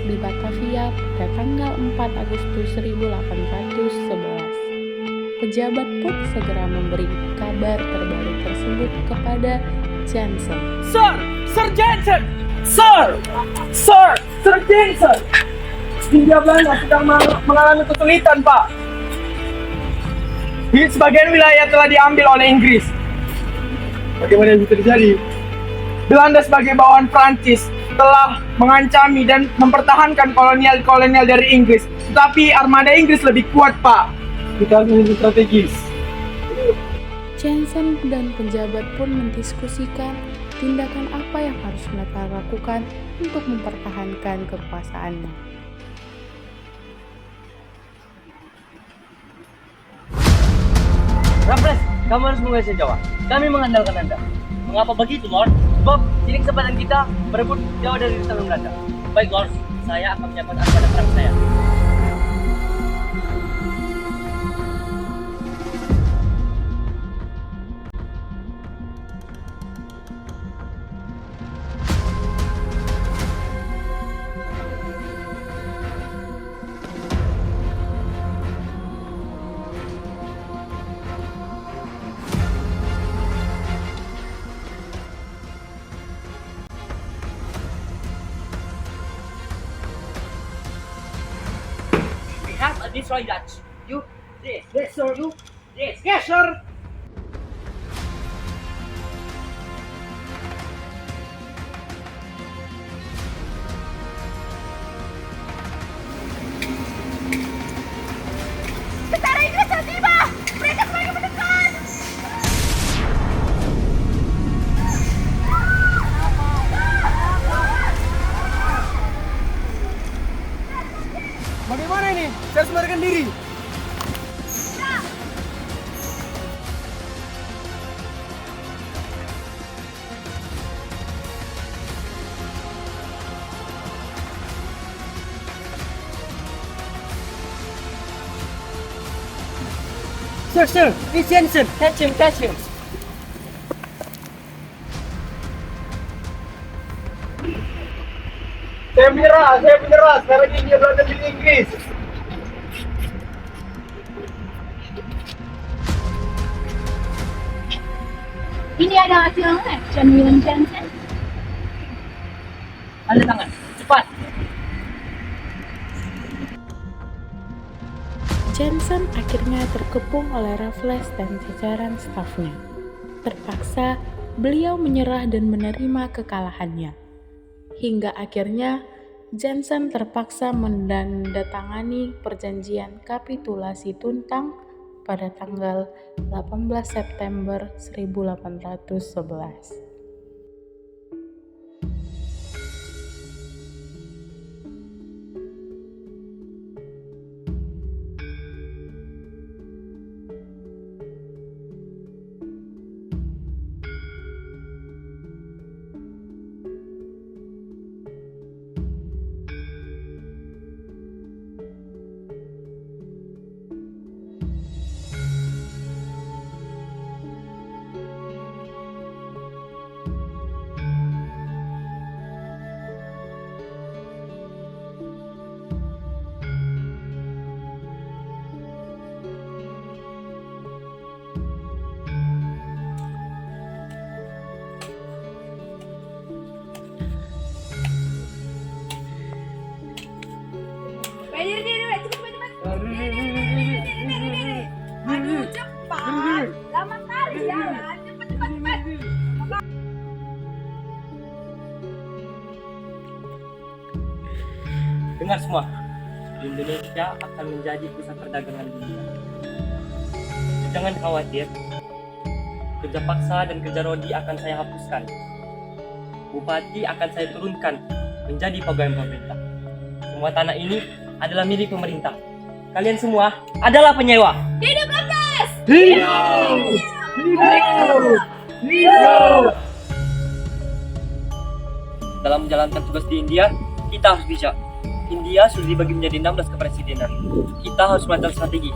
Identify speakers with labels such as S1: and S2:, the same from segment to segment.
S1: di Batavia pada tanggal 4 Agustus 1811. Pejabat pun segera memberi kabar terbaru tersebut kepada Jansen.
S2: Sir Jansen! Sir Jansen! Hindia Belanda sedang mengalami kesulitan, Pak. Di sebagian wilayah telah diambil oleh Inggris. Bagaimana itu terjadi? Belanda sebagai bawahan Prancis telah mengancami dan mempertahankan kolonial dari Inggris. Tetapi armada Inggris lebih kuat, Pak. Kita harus menjadi strategis.
S1: Jansen dan pejabat pun mendiskusikan tindakan apa yang harus mereka lakukan untuk mempertahankan kekuasaannya.
S3: Raffles, kamu harus menguasai Jawa. Kami mengandalkan Anda. Mengapa begitu, Lord? Sebab ini kesempatan kita merebut Jawa dari tangan Belanda. Baik, Lord. Saya akan menyiapkan armada perang saya. Have a destroy Dutch. You this. Yes, sir. You this. Yes, sir.
S4: Tentara Inggris sudah tiba! Mereka semakin mendekat!
S2: Bagaimana ini? Saya harus melarikan diri.
S3: Sir, it's Jensen. Catch him.
S2: Saya menyerah. Sekarang ini dia berada di Inggris.
S4: Ini adalah hasilnya, John William Jansen.
S3: Tanda tangan. Cepat.
S1: Jansen akhirnya terkepung oleh Raffles dan jajaran stafnya. Terpaksa, beliau menyerah dan menerima kekalahannya. Hingga akhirnya, Jansen terpaksa menandatangani perjanjian kapitulasi Tuntang pada tanggal 18 September 1811.
S4: Diri, cepat. Diri. Aduh, cepat. Lama kali jalan. Cepat.
S3: Dengar semua. Indonesia akan menjadi pusat perdagangan dunia. Jangan khawatir. Kerja paksa dan kerja rodi akan saya hapuskan. Bupati akan saya turunkan menjadi pegawai pemerintah. Semua tanah ini adalah milik pemerintah. Kalian semua adalah penyewa.
S4: Hidup Raffles!
S3: Dalam menjalankan tugas di India, kita harus bijak. India sudah dibagi menjadi 16 kepresidenan. Kita harus melakukan strategi.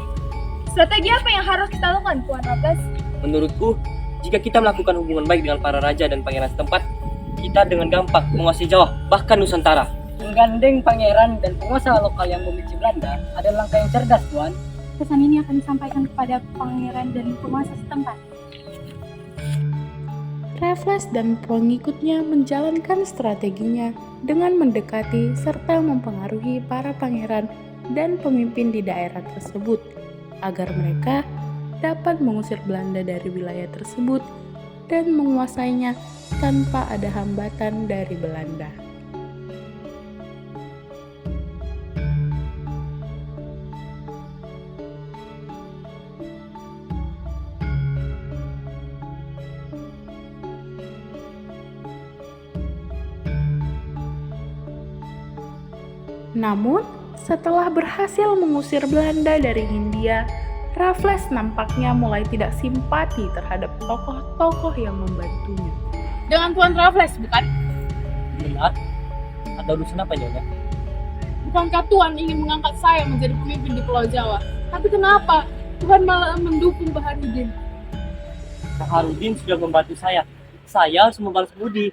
S4: Strategi apa yang harus kita lakukan, Tuan Raffles?
S3: Menurutku, jika kita melakukan hubungan baik dengan para raja dan pangeran setempat, kita dengan gampang menguasai Jawa, bahkan Nusantara.
S5: Menggandeng pangeran dan penguasa lokal yang membenci Belanda adalah langkah yang cerdas, Tuan.
S4: Pesan ini akan disampaikan kepada pangeran dan penguasa setempat.
S1: Raffles dan pengikutnya menjalankan strateginya dengan mendekati serta mempengaruhi para pangeran dan pemimpin di daerah tersebut agar mereka dapat mengusir Belanda dari wilayah tersebut dan menguasainya tanpa ada hambatan dari Belanda. Namun, setelah berhasil mengusir Belanda dari Hindia, Raffles nampaknya mulai tidak simpati terhadap tokoh-tokoh yang membantunya.
S6: Dengan Tuan Raffles, bukan?
S3: Benar? Ada urusan apa, Nyonya?
S6: Bukankah Tuan ingin mengangkat saya menjadi pemimpin di Pulau Jawa? Tapi kenapa Tuhan malah mendukung Baharudin?
S3: Baharudin sudah membantu saya. Saya harus membalas budi.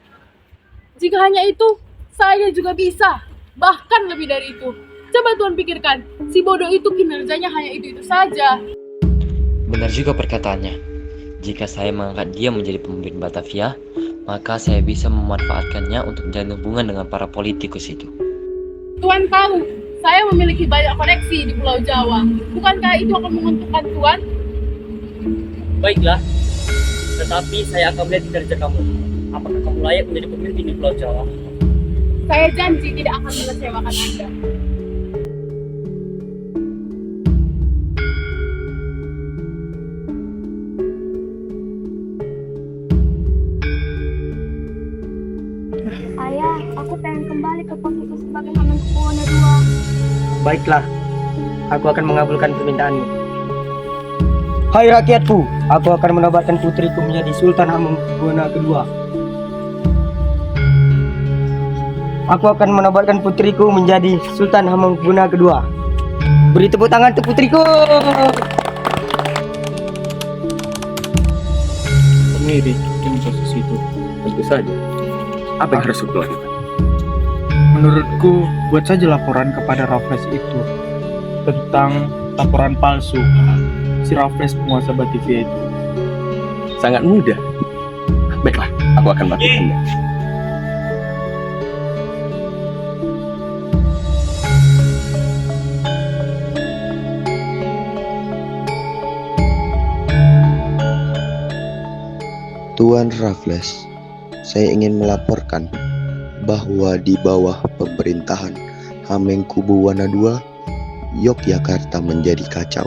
S6: Jika hanya itu, saya juga bisa. Bahkan lebih dari itu. Coba Tuan pikirkan, si bodoh itu kinerjanya hanya itu-itu saja.
S7: Benar juga perkataannya. Jika saya mengangkat dia menjadi pemimpin Batavia, maka saya bisa memanfaatkannya untuk menjalin hubungan dengan para politikus itu.
S6: Tuan tahu, saya memiliki banyak koneksi di Pulau Jawa. Bukankah itu akan menguntungkan Tuan?
S3: Baiklah, tetapi saya akan melihat kinerja kamu. Apakah kamu layak menjadi pemimpin di Pulau Jawa?
S6: Saya janji tidak akan mengecewakan Anda.
S4: Ayah, aku pengen kembali ke posisi sebagai Hamengkubuwono II.
S5: Baiklah, aku akan mengabulkan permintaanmu. Hai rakyatku, aku akan menobatkan putriku menjadi Sultan Hamengkubuwono II. Aku akan menobatkan putriku menjadi Sultan Hamengkubuwono II. Beri tepuk tangan untuk putriku.
S8: Sendiri dengan posisi itu, tentu saja. Apa yang harus aku lakukan?
S2: Menurutku, buat saja laporan kepada Raffles itu tentang laporan palsu si Raffles penguasa Batavia itu.
S8: Sangat mudah. Baiklah, aku akan melakukannya.
S9: Tuan Raffles, saya ingin melaporkan bahwa di bawah pemerintahan Hamengkubuwono II, Yogyakarta menjadi kacau.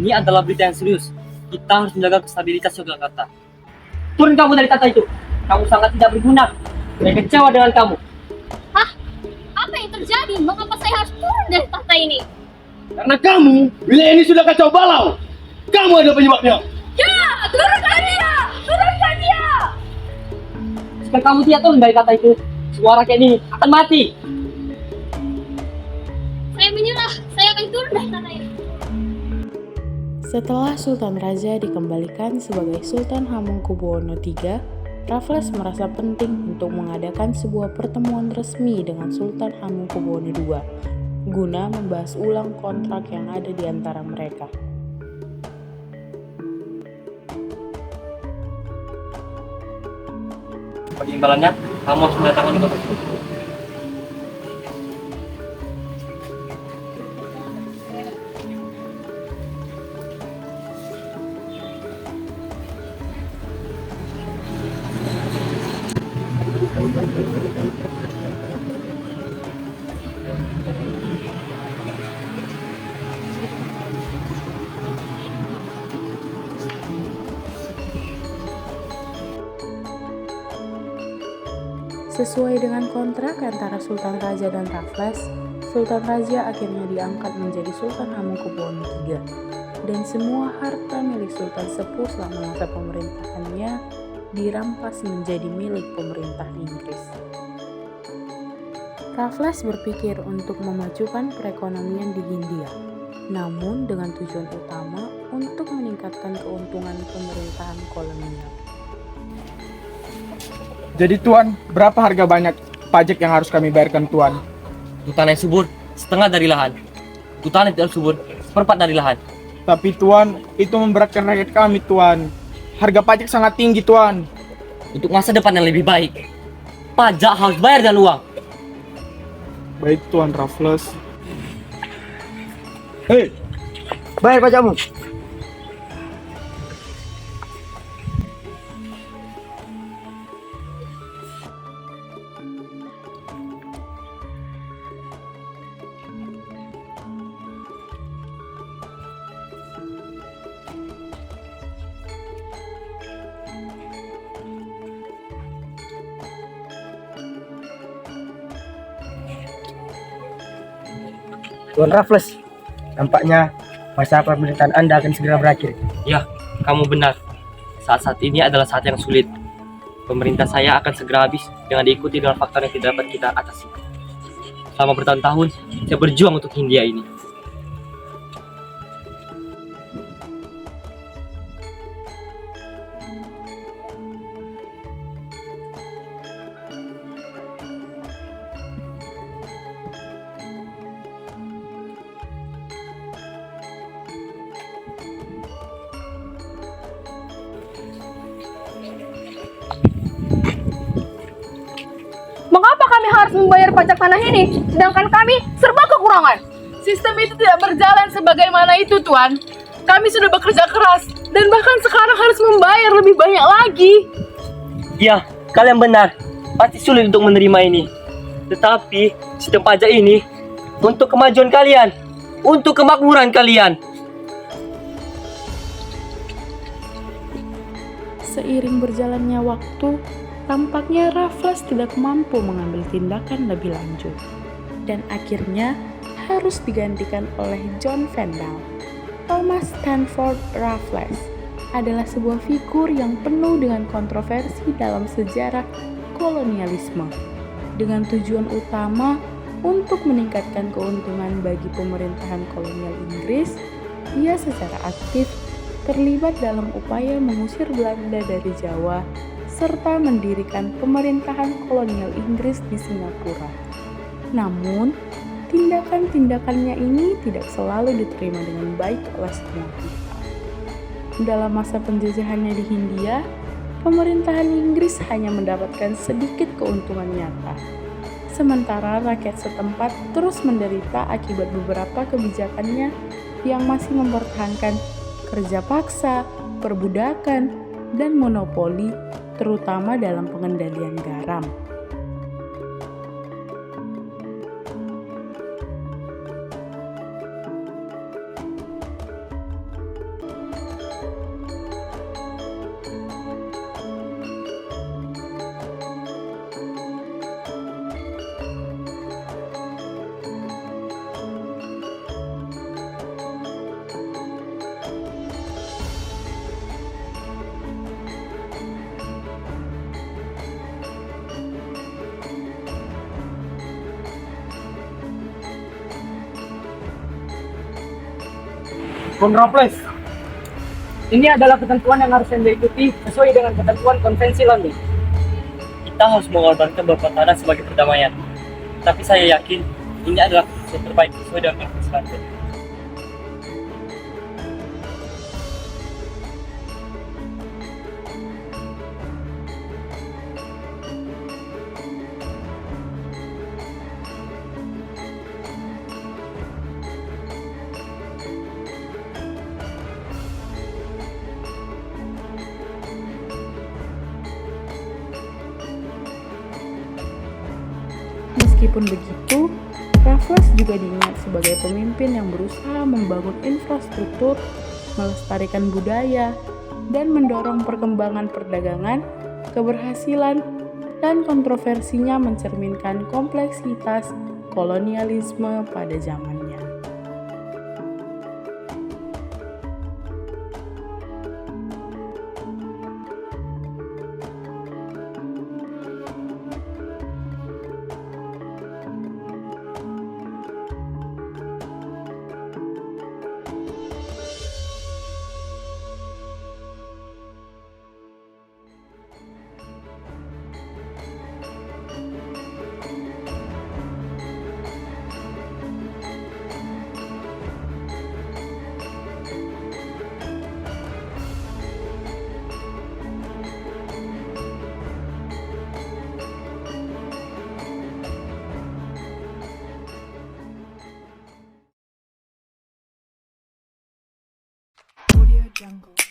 S3: Ini adalah berita yang serius. Kita harus menjaga stabilitas Yogyakarta. Turun kamu dari tata itu. Kamu sangat tidak berguna. Saya kecewa dengan kamu.
S4: Hah? Apa yang terjadi? Mengapa saya harus turun dari tahta ini?
S8: Karena kamu, wilayah ini sudah kacau balau. Kamu adalah penyebabnya.
S4: Ya! Turunkan dia! Turunkan dia!
S3: Jika kamu tidak turun dari tata itu, suara kayak ini akan mati.
S4: Saya menyerah. Saya akan turun dari tahta ini.
S1: Setelah Sultan Raja dikembalikan sebagai Sultan Hamengkubuwono III, Raffles merasa penting untuk mengadakan sebuah pertemuan resmi dengan Sultan Hamengkubuwono II guna membahas ulang kontrak yang ada di antara mereka.
S3: Bagi imbalannya, kamu harus mendatangkan kota itu.
S1: Sesuai dengan kontrak antara Sultan Raja dan Raffles, Sultan Raja akhirnya diangkat menjadi Sultan Hamengkubuwono III, dan semua harta milik Sultan Sepuh selama masa pemerintahannya dirampas menjadi milik pemerintah Inggris. Raffles berpikir untuk memajukan perekonomian di Hindia, namun dengan tujuan utama untuk meningkatkan keuntungan pemerintahan kolonial.
S2: Jadi Tuan, berapa harga banyak pajak yang harus kami bayarkan Tuan?
S3: Untuk tanah yang subur, setengah dari lahan. Untuk tanah yang tidak subur, seperempat dari lahan.
S2: Tapi Tuan, itu memberatkan rakyat kami Tuan. Harga pajak sangat tinggi Tuan.
S3: Untuk masa depan yang lebih baik, pajak harus bayar dengan uang.
S2: Baik Tuan Raffles.
S5: Hei, bayar pajakmu. Tuan Raffles, nampaknya masa pemerintahan Anda akan segera berakhir.
S3: Ya, kamu benar. Saat-saat ini adalah saat yang sulit. Pemerintah saya akan segera habis dengan diikuti dengan faktor yang tidak dapat kita atasi. Selama bertahun-tahun, saya berjuang untuk Hindia ini.
S4: Mengapa kami harus membayar pajak tanah ini, sedangkan kami serba kekurangan?
S6: Sistem itu tidak berjalan sebagaimana itu, Tuan. Kami sudah bekerja keras dan bahkan sekarang harus membayar lebih banyak lagi.
S3: Ya, kalian benar. Pasti sulit untuk menerima ini. Tetapi, sistem pajak ini untuk kemajuan kalian, untuk kemakmuran kalian.
S1: Seiring berjalannya waktu, tampaknya Raffles tidak mampu mengambil tindakan lebih lanjut, dan akhirnya harus digantikan oleh John Vandal. Thomas Stanford Raffles adalah sebuah figur yang penuh dengan kontroversi dalam sejarah kolonialisme, dengan tujuan utama untuk meningkatkan keuntungan bagi pemerintahan kolonial Inggris. Ia secara aktif terlibat dalam upaya mengusir Belanda dari Jawa serta mendirikan pemerintahan kolonial Inggris di Singapura. Namun, tindakan-tindakannya ini tidak selalu diterima dengan baik oleh semua pihak. Dalam masa penjajahannya di Hindia, pemerintahan Inggris hanya mendapatkan sedikit keuntungan nyata, sementara rakyat setempat terus menderita akibat beberapa kebijakannya yang masih mempertahankan kerja paksa, perbudakan, dan monopoli, terutama dalam pengendalian garam.
S2: Tuan Raffles, ini adalah ketentuan yang harus Anda ikuti sesuai dengan ketentuan konvensi London.
S3: Kita harus mengorbankan beberapa tanah sebagai perdamaian. Tapi saya yakin ini adalah keputusan terbaik sesuai dengan konvensi London.
S1: Meskipun begitu, Raffles juga diingat sebagai pemimpin yang berusaha membangun infrastruktur, melestarikan budaya, dan mendorong perkembangan perdagangan, keberhasilan, dan kontroversinya mencerminkan kompleksitas kolonialisme pada zamannya.
S10: Audio Jungle.